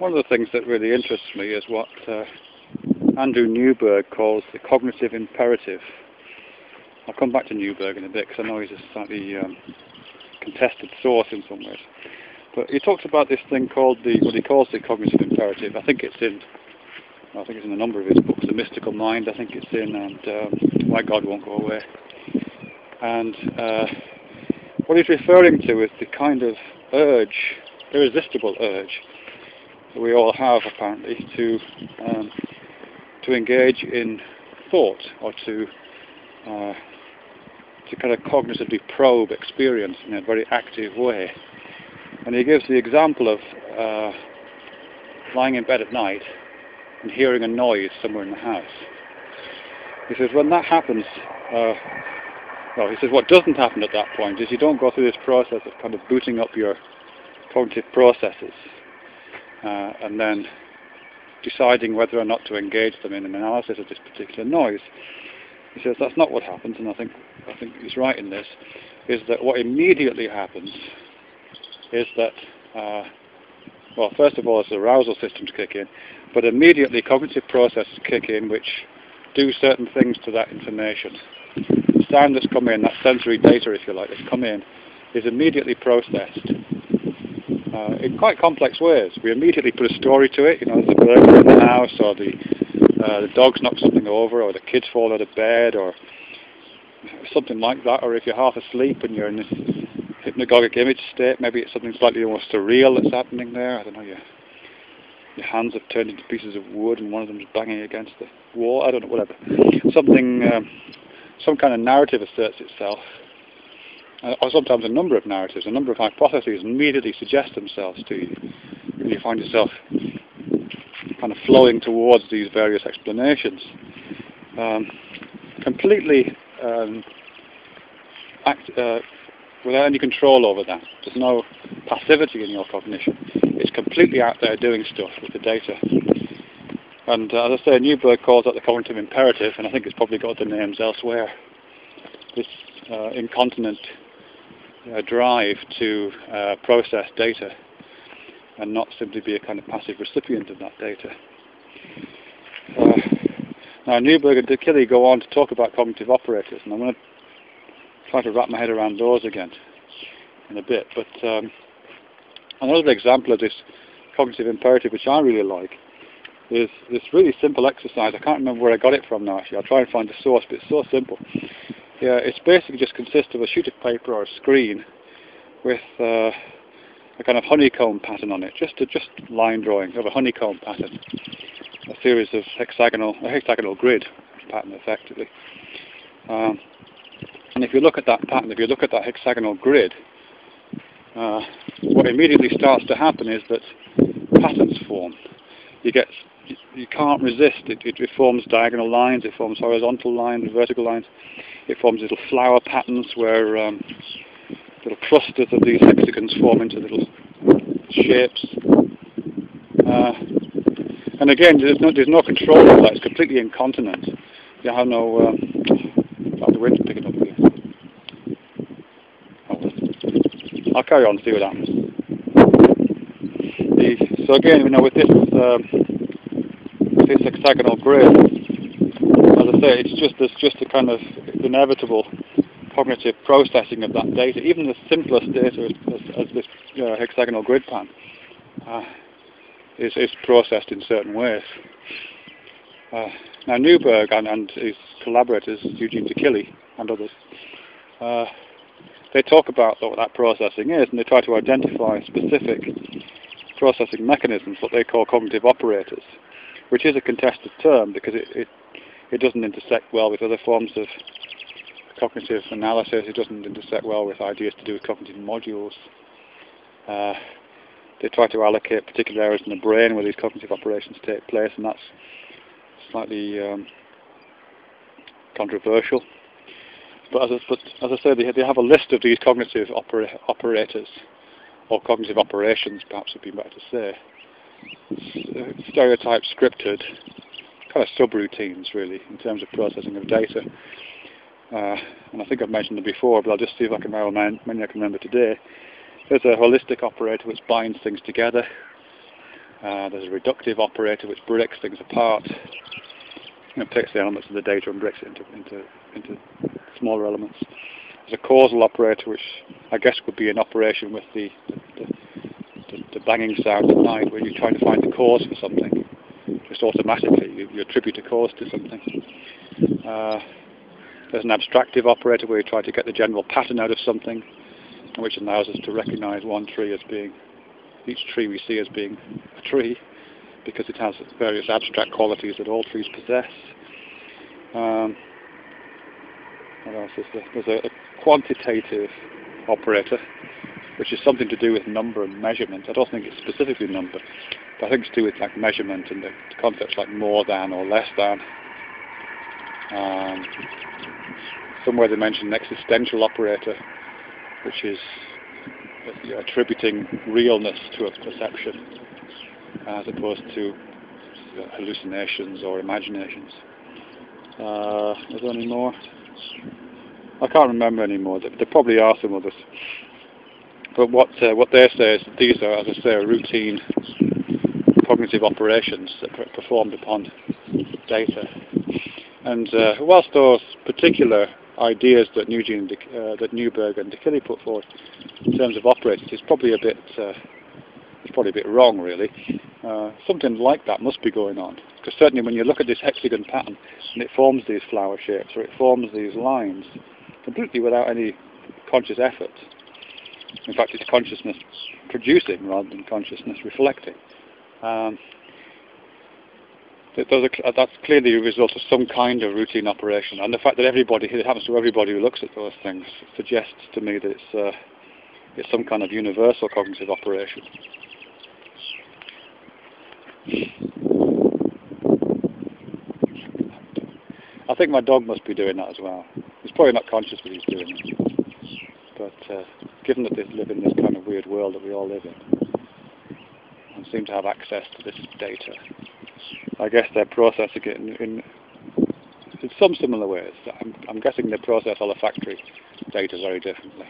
one of the things that really interests me is what Andrew Newberg calls the cognitive imperative. I'll come back to Newberg in a bit because I know he's a slightly contested source in some ways. But he talks about this thing called what he calls the cognitive imperative. I think it's in a number of his books. The Mystical Mind, I think it's in, and Why God Won't Go Away. And what he's referring to is the kind of urge, irresistible urge, that we all have apparently to engage in thought, or to kind of cognitively probe experience in a very active way. And he gives the example of lying in bed at night and hearing a noise somewhere in the house. He says when that happens, he says what doesn't happen at that point is you don't go through this process of kind of booting up your cognitive processes and then deciding whether or not to engage them in an analysis of this particular noise. He says that's not what happens, and I think he's right in this, is that what immediately happens is that, first of all, the arousal systems kick in, but immediately cognitive processes kick in which do certain things to that information. The sound that's come in, that sensory data, if you like, that's come in, is immediately processed in quite complex ways. We immediately put a story to it, there's a burglar in the house, or the dog's knocked something over, or the kids fall out of bed, or something like that, or if you're half asleep and you're in this hypnagogic image state, maybe it's something slightly more surreal that's happening there. I don't know, your hands have turned into pieces of wood and one of them is banging against the wall, I don't know, whatever. Some kind of narrative asserts itself, or sometimes a number of narratives, a number of hypotheses immediately suggest themselves to you, and you find yourself kind of flowing towards these various explanations, completely without any control over that. There's no passivity in your cognition. It's completely out there doing stuff with the data. And as I say, Newberg calls that the cognitive imperative, and I think it's probably got the names elsewhere. This incontinent drive to process data and not simply be a kind of passive recipient of that data. Now Newberg and de Killy go on to talk about cognitive operators, and I'm going to try to wrap my head around those again in a bit. But another example of this cognitive imperative, which I really like, is this really simple exercise. I can't remember where I got it from now, actually. I'll try and find the source, but it's so simple. Yeah, it's basically just consists of a sheet of paper or a screen with a kind of honeycomb pattern on it, just line drawing of a honeycomb pattern, a series of hexagonal grid pattern effectively. And if you look at that pattern, if you look at that hexagonal grid, what immediately starts to happen is that patterns form. You can't resist it. It forms diagonal lines, it forms horizontal lines, vertical lines. It forms little flower patterns where little clusters of these hexagons form into little shapes. And again, there's no control over that. It's completely incontinent. You have no... the wind's picking up here. I'll carry on and see what happens. So again, with this hexagonal grid, as I say, there's just a kind of inevitable cognitive processing of that data. Even the simplest data as this hexagonal grid pattern is processed in certain ways. Now Newberg and his collaborators, Eugene de Killy and others, they talk about what that processing is, and they try to identify specific processing mechanisms, what they call cognitive operators, which is a contested term because it doesn't intersect well with other forms of cognitive analysis. It doesn't intersect well with ideas to do with cognitive modules. They try to allocate particular areas in the brain where these cognitive operations take place, and that's slightly controversial. But as I say, they have a list of these cognitive operators, or cognitive operations, perhaps would be better to say. Stereotype scripted, kind of subroutines really, in terms of processing of data. And I think I've mentioned them before, but I'll just see if I can remember many I can remember today. There's a holistic operator which binds things together. There's a reductive operator which breaks things apart, takes the elements of the data and breaks it into smaller elements. There's a causal operator which I guess would be in operation with the banging sound at night, where you're trying to find the cause for something. Just automatically, you attribute a cause to something. There's an abstractive operator where you try to get the general pattern out of something, which allows us to recognize one tree as being, each tree we see as being a tree, because it has various abstract qualities that all trees possess. What else is there? There's a quantitative operator, which is something to do with number and measurement. I don't think it's specifically number, but I think it's to do with like measurement and the concepts like more than or less than. Somewhere they mention an existential operator, which is attributing realness to a perception as opposed to hallucinations or imaginations. Is there any more? I can't remember any more. There probably are some others. But what they say is that these are, as I say, routine cognitive operations that are performed upon data. And whilst those particular ideas that Newberg and Dikili put forward in terms of operators is probably a bit wrong, really. Something like that must be going on, because certainly when you look at this hexagon pattern and it forms these flower shapes or it forms these lines completely without any conscious effort. In fact, it's consciousness producing rather than consciousness reflecting. That's clearly a result of some kind of routine operation, and the fact that it happens to everybody who looks at those things suggests to me that it's some kind of universal cognitive operation. I think my dog must be doing that as well. He's probably not conscious that he's doing it, but given that they live in this kind of weird world that we all live in and seem to have access to this data, I guess they're processing it in some similar ways. I'm guessing they process olfactory data very differently.